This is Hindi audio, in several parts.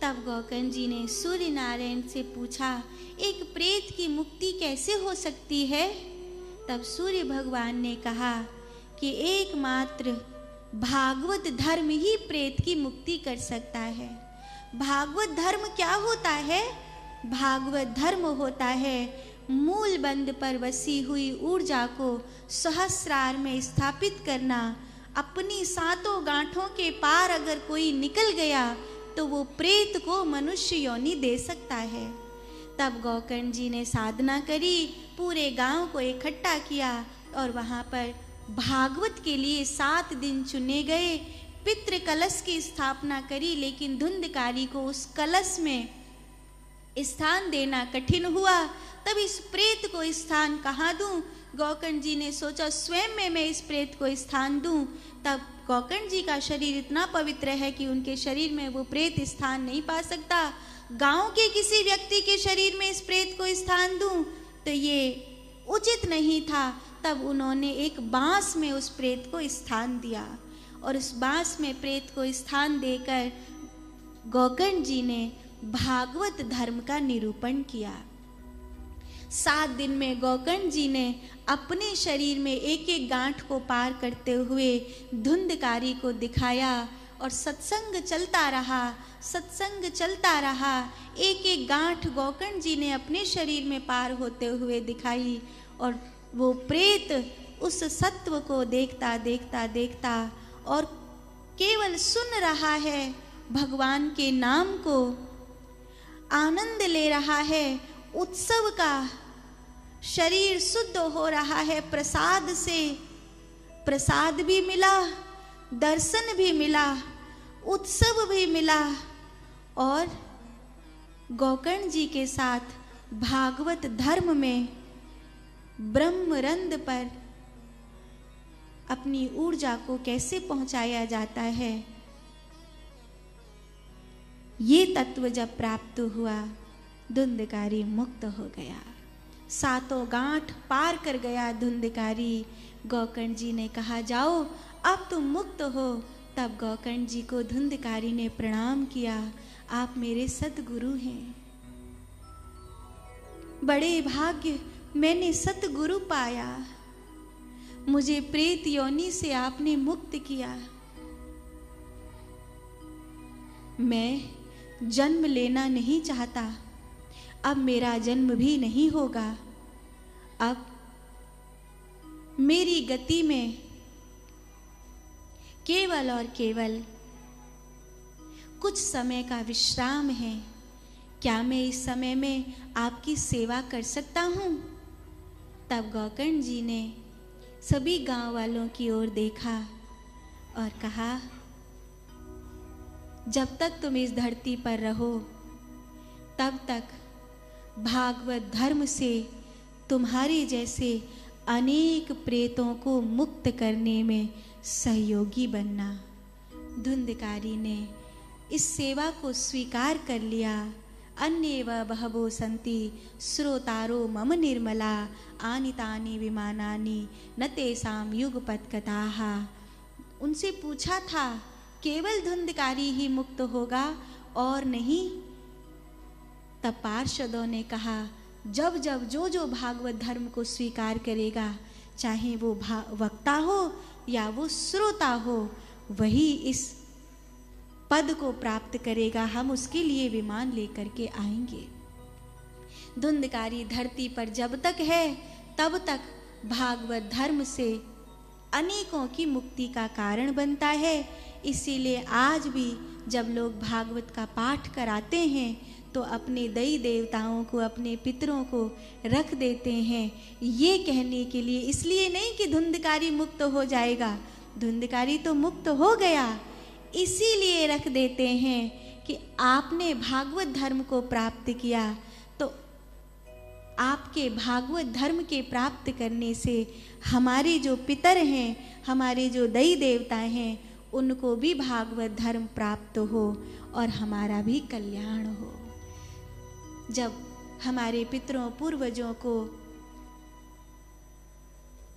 तब गौकर्ण जी ने सूर्य नारायण से पूछा, एक प्रेत की मुक्ति कैसे हो सकती है? तब सूर्य भगवान ने कहा कि एकमात्र भागवत धर्म ही प्रेत की मुक्ति कर सकता है। भागवत धर्म क्या होता है? भागवत धर्म होता है मूल बंध पर बसी हुई ऊर्जा को सहस्रार में स्थापित करना। अपनी सातों गांठों के पार अगर कोई निकल गया तो वो प्रेत को मनुष्य योनि दे सकता है। तब गौकर्ण जी ने साधना करी, पूरे गांव को इकट्ठा किया और वहाँ पर भागवत के लिए 7 दिन चुने गए। पितृ कलश की स्थापना करी, लेकिन धुंधकारी को उस कलश में स्थान देना कठिन हुआ। तब इस प्रेत को स्थान कहाँ दूं? गौकर्ण जी ने सोचा स्वयं में मैं इस प्रेत को स्थान दूं। तब गौकर्ण जी का शरीर इतना पवित्र है कि उनके शरीर में वो प्रेत स्थान नहीं पा सकता। गांव के किसी व्यक्ति के शरीर में इस प्रेत को स्थान दूं तो ये उचित नहीं था। तब उन्होंने एक बांस में उस प्रेत को स्थान दिया और उस बांस में प्रेत को स्थान देकर गौकर्ण जी ने भागवत धर्म का निरूपण किया। 7 दिन में गौकर्ण जी ने अपने शरीर में एक एक गांठ को पार करते हुए धुंधकारी को दिखाया और सत्संग चलता रहा, सत्संग चलता रहा। एक एक गांठ गौकर्ण जी ने अपने शरीर में पार होते हुए दिखाई और वो प्रेत उस सत्व को देखता देखता देखता और केवल सुन रहा है, भगवान के नाम को आनंद ले रहा है, उत्सव का। शरीर शुद्ध हो रहा है प्रसाद से, प्रसाद भी मिला, दर्शन भी मिला, उत्सव भी मिला और गौकर्ण जी के साथ भागवत धर्म में ब्रह्मरंध पर अपनी ऊर्जा को कैसे पहुंचाया जाता है, ये तत्व जब प्राप्त हुआ, धुंधकारी मुक्त हो गया, 7 गांठ पार कर गया धुंधकारी। गौकर्ण जी ने कहा जाओ अब तुम मुक्त हो। तब गौकर्ण जी को धुंधकारी ने प्रणाम किया, आप मेरे सतगुरु हैं, बड़े भाग्य मैंने सतगुरु पाया, मुझे प्रेत योनि से आपने मुक्त किया। मैं जन्म लेना नहीं चाहता, अब मेरा जन्म भी नहीं होगा। अब मेरी गति में केवल और केवल कुछ समय का विश्राम है। क्या मैं इस समय में आपकी सेवा कर सकता हूँ? तब गौकर्ण जी ने सभी गांव वालों की ओर देखा और कहा, जब तक तुम इस धरती पर रहो तब तक भागवत धर्म से तुम्हारे जैसे अनेक प्रेतों को मुक्त करने में सहयोगी बनना। धुंधकारी ने इस सेवा को स्वीकार कर लिया। अन्येव बहवो सन्ति श्रोतारो मम निर्मला आनितानि विमानानि न तेषां युगपत् कथाः। उनसे पूछा था केवल धुंधकारी ही मुक्त होगा और नहीं? तब पार्षदों ने कहा जब जब जो जो भागवत धर्म को स्वीकार करेगा, चाहे वो वक्ता हो या वो श्रोता हो, वही इस पद को प्राप्त करेगा। हम उसके लिए विमान लेकर के आएंगे। धुंधकारी धरती पर जब तक है तब तक भागवत धर्म से अनेकों की मुक्ति का कारण बनता है। इसीलिए आज भी जब लोग भागवत का पाठ कराते हैं तो अपने दैवी देवताओं को, अपने पितरों को रख देते हैं, ये कहने के लिए, इसलिए नहीं कि धुंधकारी मुक्त हो जाएगा, धुंधकारी तो मुक्त हो गया, इसीलिए रख देते हैं कि आपने भागवत धर्म को प्राप्त किया तो आपके भागवत धर्म के प्राप्त करने से हमारे जो पितर हैं, हमारे जो दैवी देवता हैं, उनको भी भागवत धर्म प्राप्त हो और हमारा भी कल्याण हो। जब हमारे पितरों पूर्वजों को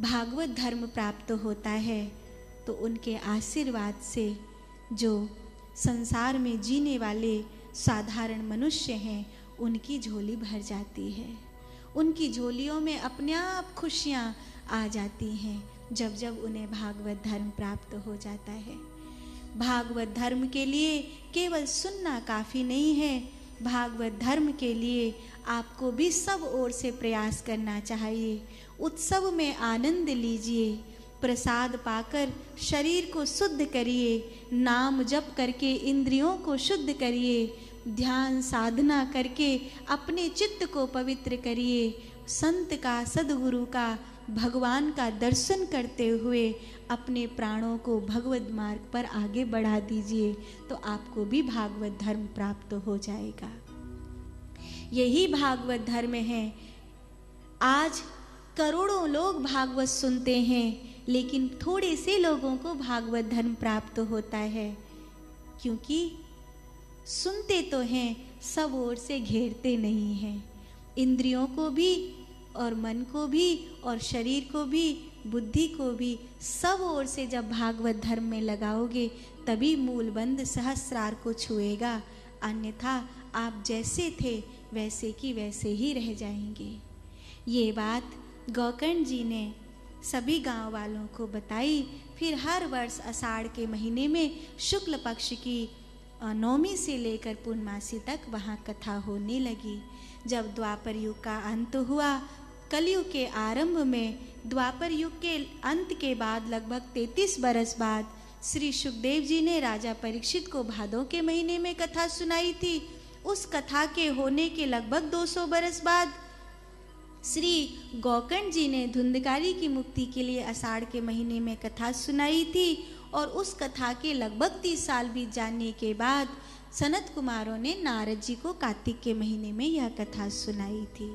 भागवत धर्म प्राप्त होता है तो उनके आशीर्वाद से जो संसार में जीने वाले साधारण मनुष्य हैं उनकी झोली भर जाती है। उनकी झोलियों में अपने आप खुशियाँ आ जाती हैं जब जब उन्हें भागवत धर्म प्राप्त हो जाता है। भागवत धर्म के लिए केवल सुनना काफ़ी नहीं है, भागवत धर्म के लिए आपको भी सब ओर से प्रयास करना चाहिए। उत्सव में आनंद लीजिए, प्रसाद पाकर शरीर को शुद्ध करिए, नाम जप करके इंद्रियों को शुद्ध करिए, ध्यान साधना करके अपने चित्त को पवित्र करिए, संत का, सद्गुरु का, भगवान का दर्शन करते हुए अपने प्राणों को भगवत मार्ग पर आगे बढ़ा दीजिए, तो आपको भी भागवत धर्म प्राप्त हो जाएगा। यही भागवत धर्म है। आज करोड़ों लोग भागवत सुनते हैं, लेकिन थोड़े से लोगों को भागवत धर्म प्राप्त होता है, क्योंकि सुनते तो हैं, सब ओर से घेरते नहीं हैं। इंद्रियों को भी और मन को भी और शरीर को भी, बुद्धि को भी, सब ओर से जब भागवत धर्म में लगाओगे तभी मूलबंध सहस्रार को छुएगा, अन्यथा आप जैसे थे वैसे की वैसे ही रह जाएंगे। ये बात गौकर्ण जी ने सभी गांव वालों को बताई। फिर हर वर्ष आषाढ़ के महीने में शुक्ल पक्ष की नौमी से लेकर पूर्णमासी तक वहाँ कथा होने लगी। जब द्वापर युग का अंत हुआ, कलयुग के आरंभ में, द्वापर युग के अंत के बाद लगभग 33 बरस बाद श्री सुखदेव जी ने राजा परीक्षित को भादों के महीने में कथा सुनाई थी। उस कथा के होने के लगभग 200 बरस बाद श्री गौकर्ण जी ने धुंधकारी की मुक्ति के लिए आषाढ़ के महीने में कथा सुनाई थी, और उस कथा के लगभग 30 साल बीत जाने के बाद सनत कुमारों ने नारद जी को कार्तिक के महीने में यह कथा सुनाई थी।